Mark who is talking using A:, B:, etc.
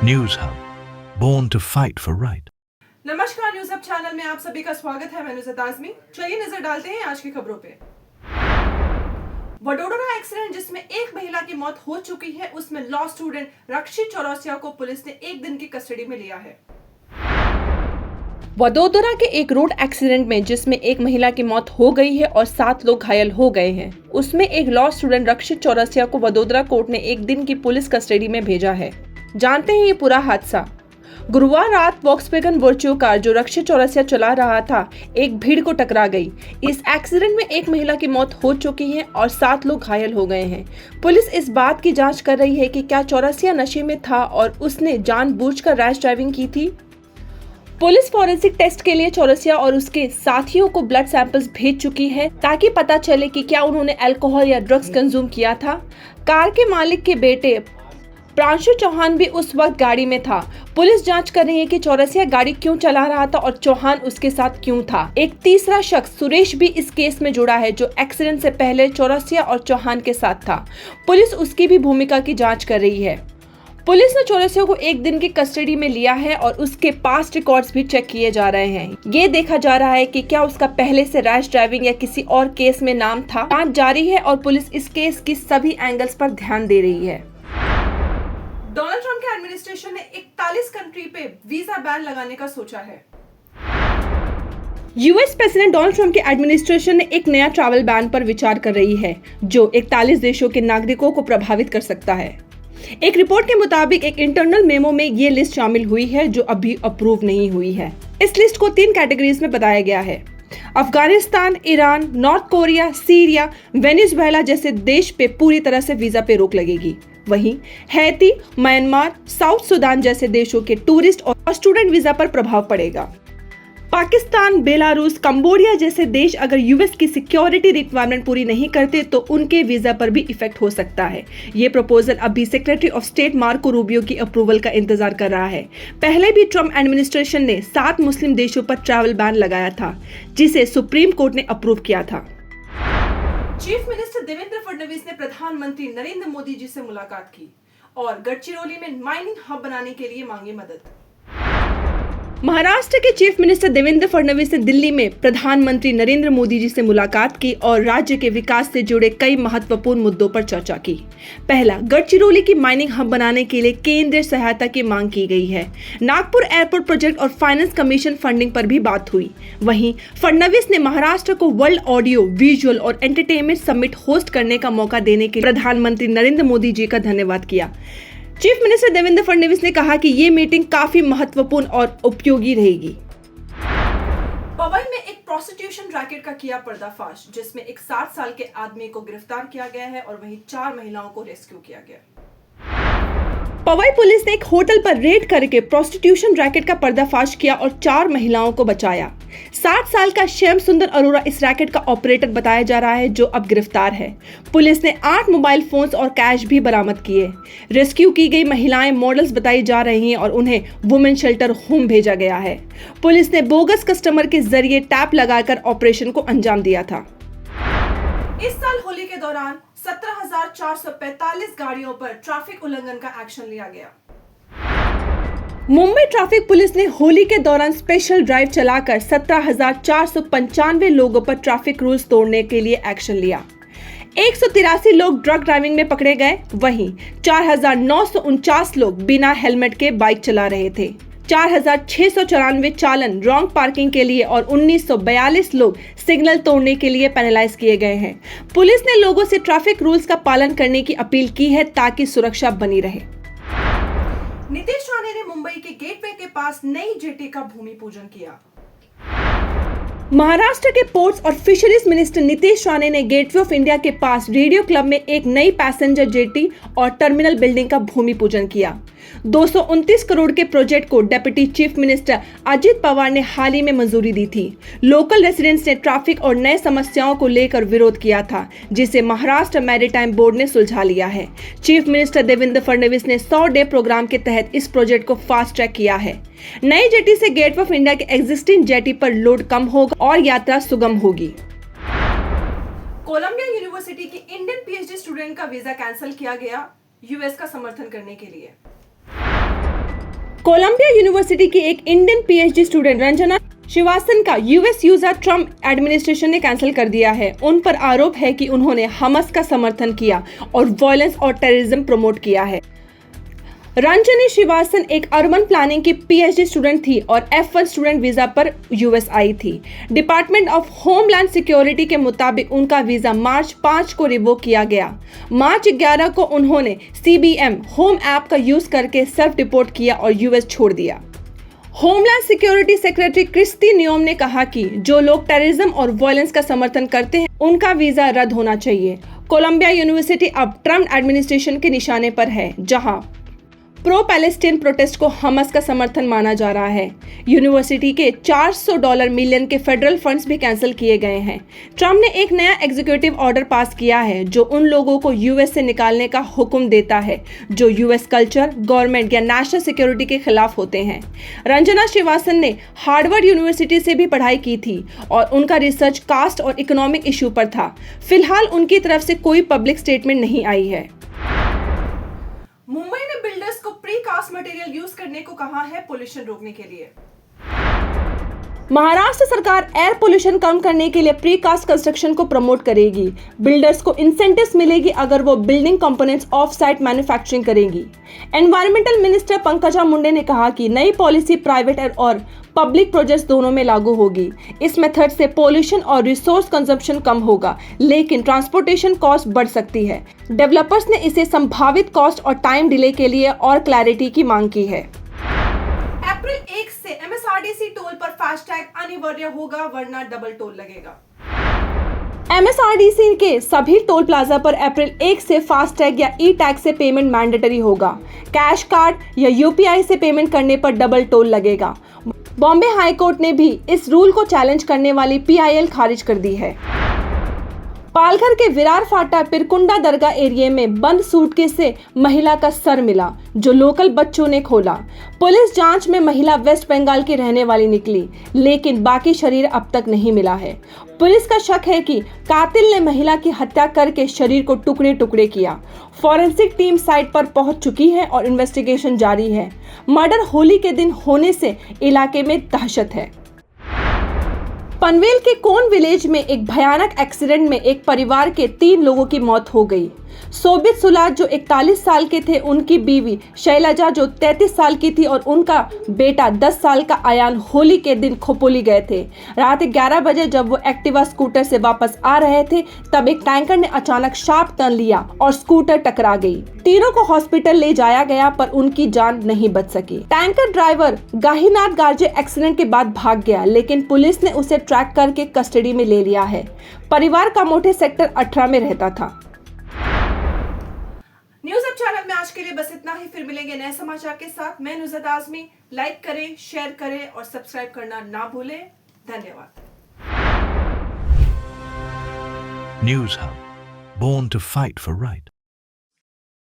A: News hub, born to fight for right.
B: नमस्कार, news hub channel में आप सभी का स्वागत है। मैं नुसरत आजमी। चलिए नजर डालते हैं आज की खबरों पे। वडोदरा एक्सीडेंट जिसमें एक महिला की मौत हो चुकी है, उसमें लॉ स्टूडेंट रक्षित चौरसिया को पुलिस ने एक दिन की कस्टडी में लिया है। वडोदरा के एक रोड एक्सीडेंट में जिसमें एक महिला की मौत हो गई है और 7 लोग घायल हो गए हैं, उसमें एक लॉ स्टूडेंट रक्षित चौरसिया को वडोदरा कोर्ट ने एक दिन की पुलिस कस्टडी में भेजा है। जानते हैं ये पूरा हादसा। गुरुवार रात वॉक्सवैगन वर्च्यू कार जो रक्षित चौरसिया चला रहा था, एक भीड़ को टकरा गई। इस एक्सीडेंट में एक महिला की मौत हो चुकी है और 7 लोग घायल हो गए हैं। पुलिस इस बात की जांच कर रही है कि क्या चौरसिया नशे में था और उसने जानबूझकर रैश ड्राइविंग की थी। पुलिस फॉरेंसिक टेस्ट के लिए चौरसिया और उसके साथियों को ब्लड सैंपल्स भेज चुकी है ताकि पता चले कि क्या उन्होंने अल्कोहल या ड्रग्स कंज्यूम किया था। कार के मालिक के बेटे प्रांशु चौहान भी उस वक्त गाड़ी में था। पुलिस जांच कर रही है कि चौरसिया गाड़ी क्यों चला रहा था और चौहान उसके साथ क्यों था। एक तीसरा शख्स सुरेश भी इस केस में जुड़ा है जो एक्सीडेंट से पहले चौरसिया और चौहान के साथ था। पुलिस उसकी भी भूमिका की जांच कर रही है। पुलिस ने चौरसिया को एक दिन की कस्टडी में लिया है और उसके पास्ट रिकॉर्ड्स भी चेक किए जा रहे हैं। ये देखा जा रहा है कि क्या उसका पहले से रैश ड्राइविंग या किसी और केस में नाम था। जांच जारी है और पुलिस इस केस की सभी एंगल्स पर ध्यान दे रही है। डोनाल्ड ट्रंप के एडमिनिस्ट्रेशन ने 41 कंट्री पे वीजा बैन लगाने का सोचा है। यूएस प्रेसिडेंट डोनाल्ड ट्रंप के एडमिनिस्ट्रेशन ने एक नया ट्रैवल बैन पर विचार कर रही है जो 41 देशों के नागरिकों को प्रभावित कर सकता है। एक रिपोर्ट के मुताबिक एक इंटरनल मेमो में ये लिस्ट शामिल हुई है जो अभी अप्रूव नहीं हुई है। इस लिस्ट को 3 कैटेगरीज में बताया गया है। Afghanistan, Iran, north Korea, Syria, Venezuela जैसे देश पे पूरी तरह से वीजा पे रोक लगेगी। वहीं हैती, म्यांमार, साउथ सुडान जैसे देशों के टूरिस्ट और स्टूडेंट वीजा पर प्रभाव पड़ेगा। पाकिस्तान, बेलारूस, कंबोडिया जैसे देश अगर यूएस की सिक्योरिटी रिक्वायरमेंट पूरी नहीं करते तो उनके वीजा पर भी इफेक्ट हो सकता है। ये प्रपोजल अभी secretary of state Marco Rubio की अप्रूवल का इंतजार कर रहा है। पहले भी ट्रंप एडमिनिस्ट्रेशन ने 7 मुस्लिम देशों पर ट्रैवल बैन लगाया था जिसे सुप्रीम कोर्ट ने अप्रूव किया था। चीफ मिनिस्टर देवेंद्र फडणवीस ने प्रधानमंत्री नरेंद्र मोदी जी से मुलाकात की और गढ़चिरौली में माइनिंग हब बनाने के लिए मांगी मदद। महाराष्ट्र के चीफ मिनिस्टर देवेंद्र फडणवीस ने दिल्ली में प्रधानमंत्री नरेंद्र मोदी जी से मुलाकात की और राज्य के विकास से जुड़े कई महत्वपूर्ण मुद्दों पर चर्चा की। पहला, गढ़चिरौली की माइनिंग हब बनाने के लिए केंद्रीय सहायता की मांग की गई है। नागपुर एयरपोर्ट प्रोजेक्ट और फाइनेंस कमीशन फंडिंग पर भी बात हुई। वहीं फडणवीस ने महाराष्ट्र को वर्ल्ड ऑडियो, विजुअल और एंटरटेनमेंट समिट होस्ट करने का मौका देने के लिए प्रधानमंत्री नरेंद्र मोदी जी का धन्यवाद किया। चीफ मिनिस्टर देवेंद्र फडणवीस ने कहा कि ये मीटिंग काफी महत्वपूर्ण और उपयोगी रहेगी। पवई में एक प्रोस्टिट्यूशन रैकेट का किया पर्दाफाश जिसमें एक 60 साल के आदमी को गिरफ्तार किया गया है और वहीं 4 महिलाओं को रेस्क्यू किया गया। पवई पुलिस ने एक होटल पर रेड करके प्रोस्टिट्यूशन रैकेट का पर्दाफाश किया और 4 महिलाओं को बचाया। 60 साल का श्याम सुंदर अरोरा इस रैकेट का ऑपरेटर बताया जा रहा है जो अब गिरफ्तार है। पुलिस ने 8 मोबाइल फोन्स और कैश भी बरामद किए। रेस्क्यू की गई महिलाएं मॉडल्स बताई जा रही हैं और उन्हें वुमेन शेल्टर होम भेजा गया है। पुलिस ने बोगस कस्टमर के जरिए टैप लगाकर ऑपरेशन को अंजाम दिया था। इस साल होली के दौरान 17,445 गाड़ियों पर ट्रैफिक उल्लंघन का एक्शन लिया गया। मुंबई ट्रैफिक पुलिस ने होली के दौरान स्पेशल ड्राइव चलाकर 17,495 लोगों पर ट्रैफिक रूल्स तोड़ने के लिए एक्शन लिया। 183 लोग ड्रग ड्राइविंग में पकड़े गए। वहीं 4,949 लोग बिना हेलमेट के बाइक चला रहे थे। 4,694 चालन रॉन्ग पार्किंग के लिए और 1942 लोग सिग्नल तोड़ने के लिए पेनलाइज किए गए हैं। पुलिस ने लोगों से ट्रैफिक रूल्स का पालन करने की अपील की है ताकि सुरक्षा बनी रहे। नीतीश राणे ने मुंबई के गेटवे के पास नई जेटी का भूमि पूजन किया। महाराष्ट्र के पोर्ट्स और फिशरीज मिनिस्टर नीतीश राणे ने गेटवे ऑफ इंडिया के पास रेडियो क्लब में एक नई पैसेंजर जेटी और टर्मिनल बिल्डिंग का भूमि पूजन किया। 229 करोड़ के प्रोजेक्ट को deputy chief minister Ajit Pawar ने हाल ही में मंजूरी दी थी। लोकल रेसिडेंट्स ने ट्रैफिक और नए समस्याओं को लेकर विरोध किया था जिसे महाराष्ट्र मैरीटाइम बोर्ड ने सुलझा लिया है। चीफ मिनिस्टर देवेंद्र फडणवीस ने 100 डे प्रोग्राम के तहत इस प्रोजेक्ट को फास्ट ट्रैक किया है। नई जेटी से गेटवे ऑफ इंडिया के एग्जिस्टिंग जेटी पर लोड कम होगा और यात्रा सुगम होगी। कोलंबिया यूनिवर्सिटी की इंडियन पीएचडी स्टूडेंट का वीजा कैंसिल किया गया यूएस का समर्थन करने के लिए। कोलंबिया यूनिवर्सिटी की एक Indian PhD student Ranjana Srivastava का यूएस वीजा ट्रम्प एडमिनिस्ट्रेशन ने कैंसिल कर दिया है। उन पर आरोप है कि उन्होंने हमास का समर्थन किया और वायलेंस और टेररिज्म प्रमोट किया है। रंजनी श्रीवास्तव एक अर्बन प्लानिंग की पीएचडी स्टूडेंट थी और F1 स्टूडेंट वीजा पर यूएस आई थी। डिपार्टमेंट ऑफ होमलैंड सिक्योरिटी के मुताबिक उनका वीजा मार्च 5 को रिवोक किया गया। मार्च 11 को उन्होंने CBM होम ऐप का यूज करके सेल्फ डिपोर्ट किया और यूएस छोड़ दिया। Homeland Security Secretary Kristi Noem ने कहा कि जो लोग टेररिज्म और वायलेंस का समर्थन करते हैं उनका वीजा रद्द होना चाहिए। कोलंबिया यूनिवर्सिटी अब ट्रम्प एडमिनिस्ट्रेशन के निशाने पर है, जहां प्रो पैलेस्टीन प्रोटेस्ट को हमास का समर्थन माना जा रहा है। यूनिवर्सिटी के $400 मिलियन के फेडरल फंड्स भी कैंसिल किए गए हैं। ट्रम्प ने एक नया एग्जीक्यूटिव ऑर्डर पास किया है जो उन लोगों को यूएस से निकालने का हुक्म देता है जो यूएस कल्चर, गवर्नमेंट या नेशनल सिक्योरिटी के खिलाफ होते हैं। रंजना श्रीवास्तव ने हार्वर्ड यूनिवर्सिटी से भी पढ़ाई की थी और उनका रिसर्च कास्ट और इकोनॉमिक इशू पर था। फिलहाल उनकी तरफ से कोई पब्लिक स्टेटमेंट नहीं आई है। मुंबई ने बिल्डर्स को प्री कास्ट मटेरियल यूज करने को कहा है पोल्यूशन रोकने के लिए। महाराष्ट्र सरकार एयर पोल्यूशन कम करने के लिए प्री कास्ट कंस्ट्रक्शन को प्रमोट करेगी। बिल्डर्स को इंसेंटिव्स मिलेगी अगर वो building components of site manufacturing करेंगी। एनवायरमेंटल मिनिस्टर पंकजा मुंडे ने कहा कि नई पॉलिसी प्राइवेट और पब्लिक प्रोजेक्ट्स दोनों में लागू होगी। इस मेथड से पोल्यूशन और रिसोर्स कंजम्पशन कम होगा, लेकिन ट्रांसपोर्टेशन कॉस्ट बढ़ सकती है। डेवलपर्स ने इसे संभावित कॉस्ट और टाइम डिले के लिए और क्लैरिटी की मांग की है। अप्रैल 1 से MSRDC टोल पर फास्टैग अनिवार्य होगा, वरना डबल टोल लगेगा। MSRDC के सभी टोल प्लाजा पर अप्रैल 1 से फास्टैग या ई-टैग से पेमेंट मैंडेटरी होगा। कैश कार्ड या UPI से पेमेंट करने पर डबल टोल लगेगा। बॉम्बे हाई कोर्ट ने भी इस रूल को चैलेंज करने वाली PIL खारिज कर दी है। पालघर के विरार फाटा पिरकुंडा दरगाह एरिया में बंद सूटकेस से महिला का सर मिला, जो लोकल बच्चों ने खोला। पुलिस जांच में महिला वेस्ट बंगाल की रहने वाली निकली, लेकिन बाकी शरीर अब तक नहीं मिला है। पुलिस का शक है कि कातिल ने महिला की हत्या करके शरीर को टुकड़े टुकड़े किया। फॉरेंसिक टीम साइट पर पहुंच चुकी है और इन्वेस्टिगेशन जारी है। मर्डर होली के दिन होने से इलाके में दहशत है। पनवेल के कोन विलेज में एक भयानक एक्सीडेंट में एक परिवार के 3 लोगों की मौत हो गई। सोबित सुलाद जो 41 साल के थे, उनकी बीवी शैलजा जो 33 साल की थी और उनका बेटा 10 साल का आयान होली के दिन खोपोली गए थे। रात 11 बजे जब वो एक्टिवा स्कूटर से वापस आ रहे थे, तब एक टैंकर ने अचानक शार्प टर्न लिया और स्कूटर टकरा गई। तीनों को हॉस्पिटल ले जाया गया पर उनकी जान नहीं बच सकी। टैंकर ड्राइवर गाहीनाथ गार्जे एक्सीडेंट के बाद भाग गया, लेकिन पुलिस ने उसे ट्रैक करके कस्टडी में ले लिया है। परिवार का मोटे सेक्टर 18 में रहता था। न्यूज अब चैनल में आज के लिए बस इतना ही। फिर मिलेंगे नए समाचार के साथ। मैं नुज़त आज़मी। लाइक करें, शेयर करें और सब्सक्राइब करना ना भूलें। धन्यवाद।
A: News Hub, born to fight for right.